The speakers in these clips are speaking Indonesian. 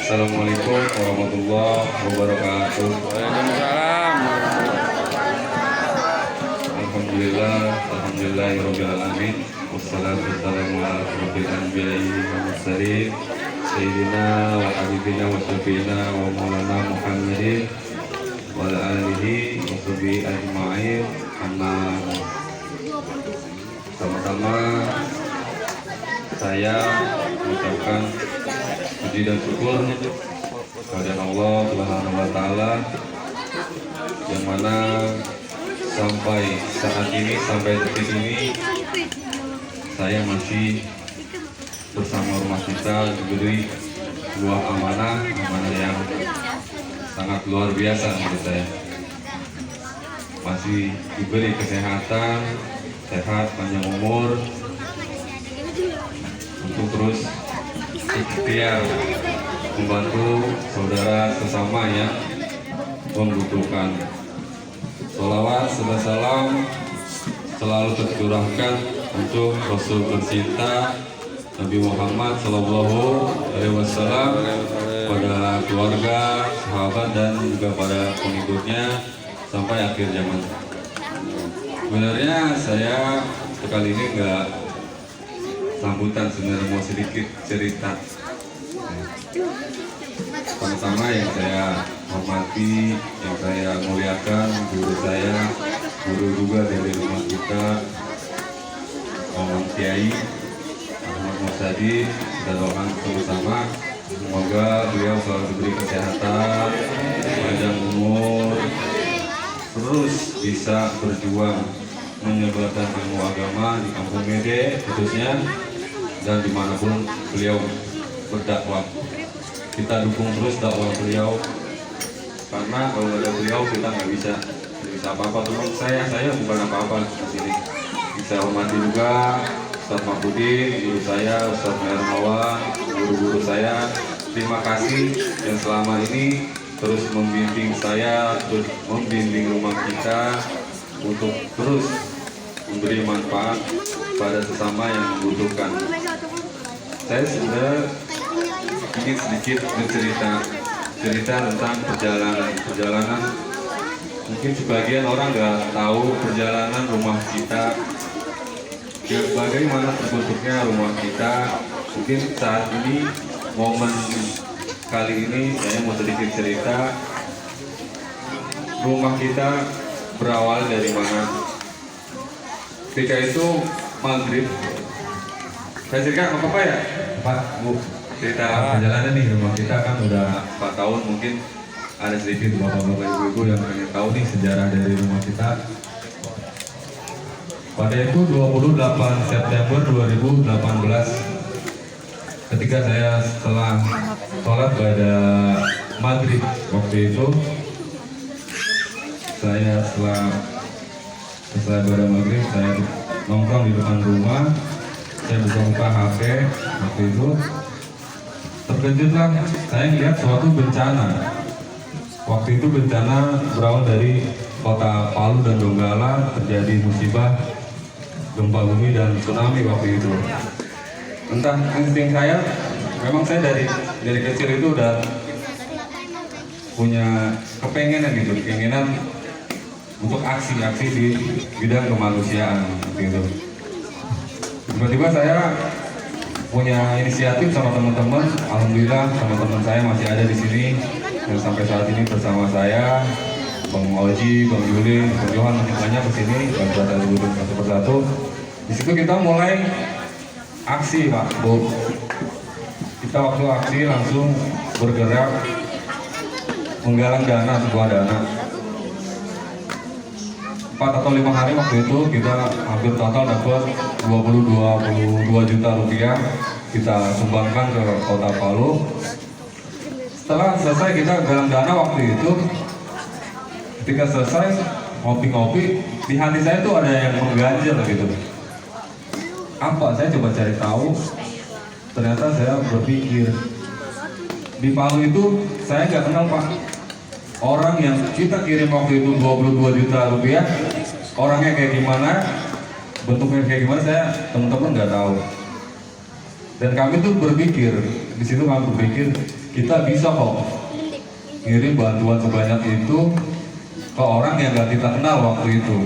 Assalamualaikum warahmatullahi wabarakatuh. Waalaikumsalam. Alhamdulillah, alhamdulillahirabbil alamin. Wassalatu wassalamu ala asyrofil anbiya'i wal mursalin sayyidina wa habibina wa syafiina wa maulana Muhammadin wa ala alihi wa sahbihi ajma'in. Amma pertama saya mengucapkan puji dan syukur kepada Allah Subhanahu wa taala yang mana sampai saat ini, sampai detik ini saya masih bersama rumah kita diberi sebuah amanah yang sangat luar biasa menurut saya. Masih diberi kesehatan, sehat, panjang umur untuk terus ikhtiar membantu saudara sesama yang membutuhkan. Sholawat serta salam selalu tercurahkan untuk Rasul tercinta Nabi Muhammad Sallallahu Alaihi Wasallam, pada keluarga, sahabat dan juga pada pengikutnya sampai akhir zaman. Sebenarnya saya kali ini nggak sambutan, sebenarnya mau sedikit cerita. Pertama yang saya hormati, yang saya muliakan, guru saya, guru juga dari rumah kita, Om Kiai Ahmad Mursadi. Kita doakan sama-sama semoga beliau selalu diberi kesehatan, panjang umur, terus bisa berjuang menyebarkan ilmu agama di kampung Mede khususnya dan dimanapun beliau berdakwah. Kita dukung terus dakwah beliau, karena kalau ada beliau kita nggak bisa apa-apa. Teman saya bukan apa-apa di sini. Saya hormati juga Ustaz Mahfudin, guru saya, Ustaz Mermawan, guru-guru saya. Terima kasih yang selama ini terus membimbing saya, terus membimbing rumah kita untuk terus memberi manfaat pada sesama yang membutuhkan. Saya sudah ingin sedikit bercerita tentang perjalanan. Mungkin sebagian orang nggak tahu perjalanan rumah kita, bagaimana terbentuknya rumah kita. Mungkin saat ini, momen kali ini saya mau sedikit cerita rumah kita berawal dari mana. Ketika itu maghrib, saya cerita apa ya Pak Bu, cerita perjalanan nih. Rumah kita kan udah 4 tahun, mungkin ada sedikit bapak-bapak ibu-ibu yang pengen tahu nih sejarah dari rumah kita. Pada itu 28 September 2018, ketika saya setelah sholat pada maghrib, waktu itu saya setelah pada maghrib saya nongkrong di depan rumah, saya buka HP. Waktu itu terkejutlah saya melihat suatu bencana. Waktu itu bencana berawal dari kota Palu dan Donggala, terjadi musibah gempa bumi dan tsunami waktu itu. Entah insting saya, memang saya dari kecil itu udah punya keinginan untuk aksi-aksi di bidang kemanusiaan gitu. Tiba-tiba saya punya inisiatif sama teman-teman. Alhamdulillah teman-teman saya masih ada di sini dan sampai saat ini bersama saya. Bang Oji, Bang Juli, Bang Johan masih banyak di sini, dan berada satu persatu. Di situ kita mulai aksi, Pak Bu. Kita waktu aksi langsung bergerak menggalang sebuah dana. 4 atau 5 hari waktu itu kita hampir total dapat 22 juta rupiah kita sumbangkan ke kota Palu. Setelah selesai kita galang dana waktu itu, ketika selesai ngopi-ngopi, di hati saya tuh ada yang mengganjal gitu. Apa? Saya coba cari tahu. Ternyata saya berpikir, di Palu itu saya nggak kenal Pak. Orang yang kita kirim waktu itu 22 juta rupiah, orangnya kayak gimana, bentuknya kayak gimana, saya teman-teman nggak tahu. Dan kami tuh berpikir, di situ kami berpikir kita bisa kok ngirim bantuan sebanyak itu ke orang yang gak kita kenal waktu itu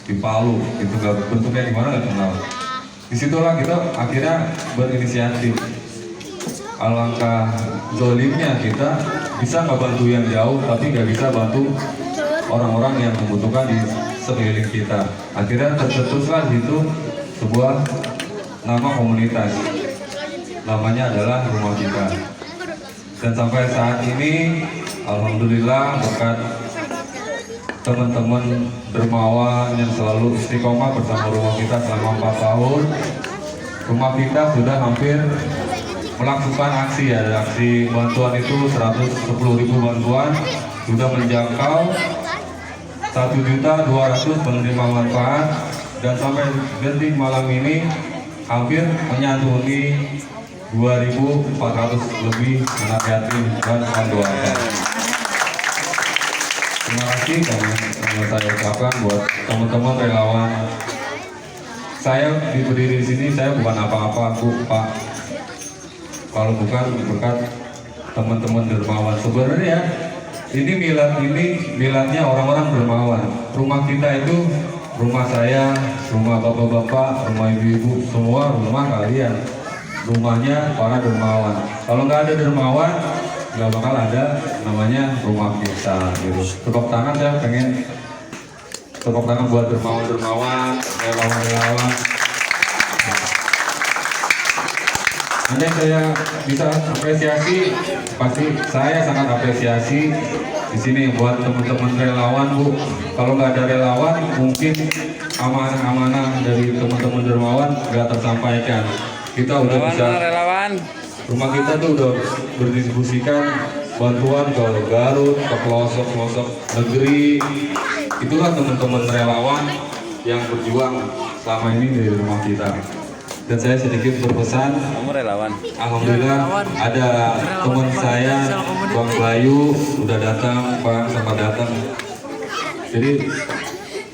di Palu, itu gak bentuknya di mana gak kenal. Disitulah kita akhirnya berinisiatif. Alangkah zolimnya kita bisa nggak bantu yang jauh, tapi nggak bisa bantu orang-orang yang membutuhkan di sekeliling kita. Akhirnya tercetuslah itu sebuah nama komunitas, namanya adalah Rumah Kita. Dan sampai saat ini, alhamdulillah berkat teman-teman dermawan yang selalu istiqomah bersama Rumah Kita selama 4 tahun, Rumah Kita sudah hampir melakukan aksi, ada aksi bantuan itu 110.000 bantuan, sudah menjangkau 1.200.000 penerima manfaat, dan sampai detik malam ini hampir menyantuni 2.400 lebih anak yatim dan duafa. Terima kasih yang saya ucapkan buat teman-teman relawan. Saya berdiri di sini, saya bukan apa-apa, Bu, Pak. Kalau bukan berkat teman-teman dermawan. Sebenarnya ini miladnya orang-orang dermawan. Rumah kita itu rumah saya, rumah bapak-bapak, rumah ibu-ibu, semua rumah kalian. Rumahnya para dermawan. Kalau nggak ada dermawan, nggak bakal ada namanya Rumah Kita gitu. Tepuk tangan, saya pengen tepuk tangan buat dermawan-dermawan, relawan-relawan. Andai saya bisa apresiasi, pasti saya sangat apresiasi di sini buat teman-teman relawan, Bu. Kalau nggak ada relawan, mungkin amanah-amanah dari teman-teman dermawan nggak tersampaikan. Kita udah bisa relawan. Rumah Kita tuh udah berdistribusikan bantuan ke Garut, ke pelosok-pelosok negeri. Itulah teman-teman relawan yang berjuang selama ini dari Rumah Kita. Dan saya sedikit berpesan, relawan. Alhamdulillah ada teman saya, Bang Bayu, udah datang, Bang, sama datang. Jadi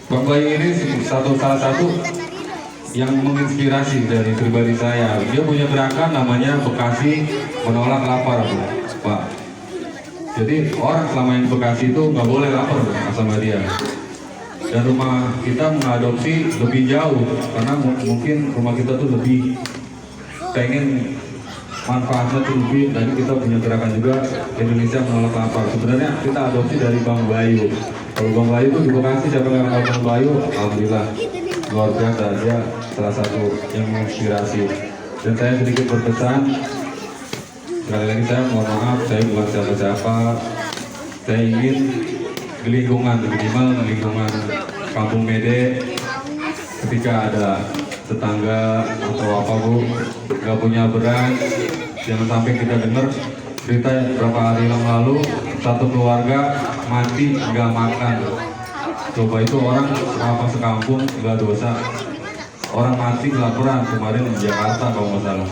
Bang Bayu ini salah satu yang menginspirasi dari pribadi saya. Dia punya gerakan namanya Bekasi Menolak Lapar, Pak. Jadi orang selama yang Bekasi itu nggak boleh lapar sama dia. Dan Rumah Kita mengadopsi lebih jauh karena mungkin Rumah Kita tuh lebih pengen manfaatnya tuh lebih. Dan kita punya gerakan juga Indonesia Menolak Lapar. Sebenarnya kita adopsi dari Bang Bayu. Kalau Bang Bayu tuh di Bekasi, siapa yang kenal Bang Bayu? Alhamdulillah luar biasa, dia salah satu yang menginspirasi. Dan saya sedikit berpesan, sekali lagi saya mohon maaf, saya bukan siapa-siapa. Saya ingin di lingkungan, minimal lingkungan Kampung Mede, ketika ada tetangga atau apa, Bu, nggak punya beras, jangan sampai kita dengar berita beberapa hari yang lalu satu keluarga mati nggak makan. Coba itu orang apa sekampung nggak dosa, orang mati kelaparan kemarin di Jakarta kalau nggak salah,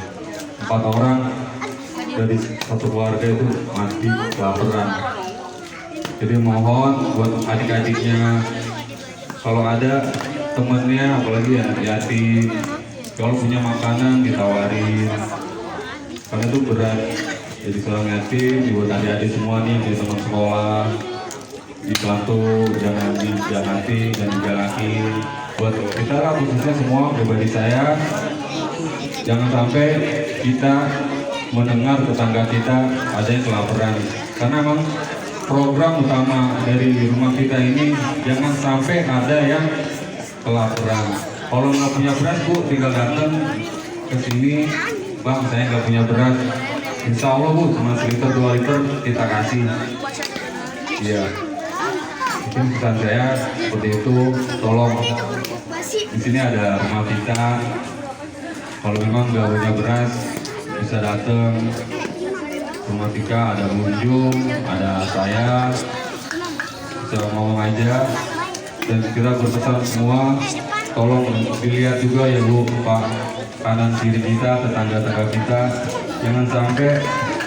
4 orang dari satu keluarga itu mati kelaparan. Jadi mohon buat adik-adiknya, kalau ada temennya, apalagi yang yatim, kalau punya makanan ditawarin, karena itu berat. Jadi seorang yatim, buat adik-adik semua nih, di teman sekolah, dibantu, jangan dijahati dan digalakin. Buat kita lah, khususnya semua pribadi saya, jangan sampai kita mendengar tetangga kita ada yang kelaparan, karena emang program utama dari Rumah Kita ini jangan sampai ada yang kelaparan. Kalau nggak punya beras, Bu, tinggal datang ke sini, Bang, saya nggak punya beras. Insya Allah, Bu, cuma 1 liter 2 liter kita kasih. Iya, mungkin pesan saya seperti itu. Tolong, di sini ada Rumah Kita. Kalau memang nggak punya beras, bisa datang Rumah Kita, ada Munjung, ada saya, bisa ngomong aja. Dan kita berpesan semua, tolong dilihat juga ya, Bu, Pak, kanan kiri kita, tetangga-tetangga kita, jangan sampai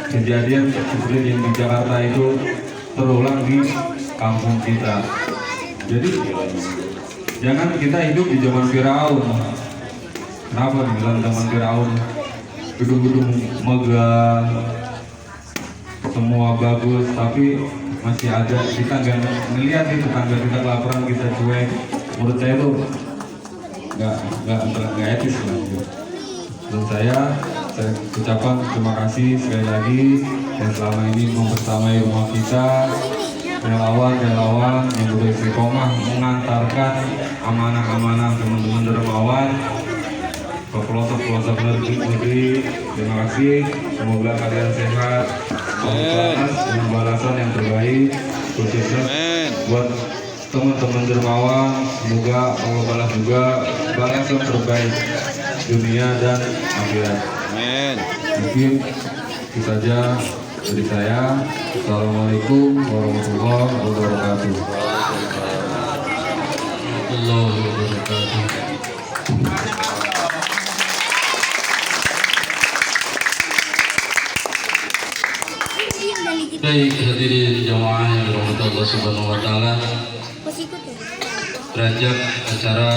kejadian seperti yang di Jakarta itu terulang di kampung kita. Jadi jangan kita hidup di zaman Firaun. Kenapa dibilang zaman Firaun? gedung-gedung megah, semua bagus, tapi masih ada kita nggak ngelihat nih tetangga kita kelaparan, kita cuek. Menurut saya tuh nggak etis lah. Menurut saya ucapkan terima kasih sekali lagi yang selama ini membersamai rumah kita, relawan yang sudah istiqomah mengantarkan amanah-amanah teman-teman dermawan ke pelosok-pelosok negeri. Terima kasih, semoga kalian sehat, selamat dengan balasan yang terbaik, khususnya buat teman-teman dermawan. Semoga Allah balas juga balasan terbaik dunia dan akhirat. Mungkin itu saja dari saya. Assalamualaikum warahmatullahi wabarakatuh. Baik, hadirin jamaah yang dirahmati Allah Subhanahu wa taala. Beranjak acara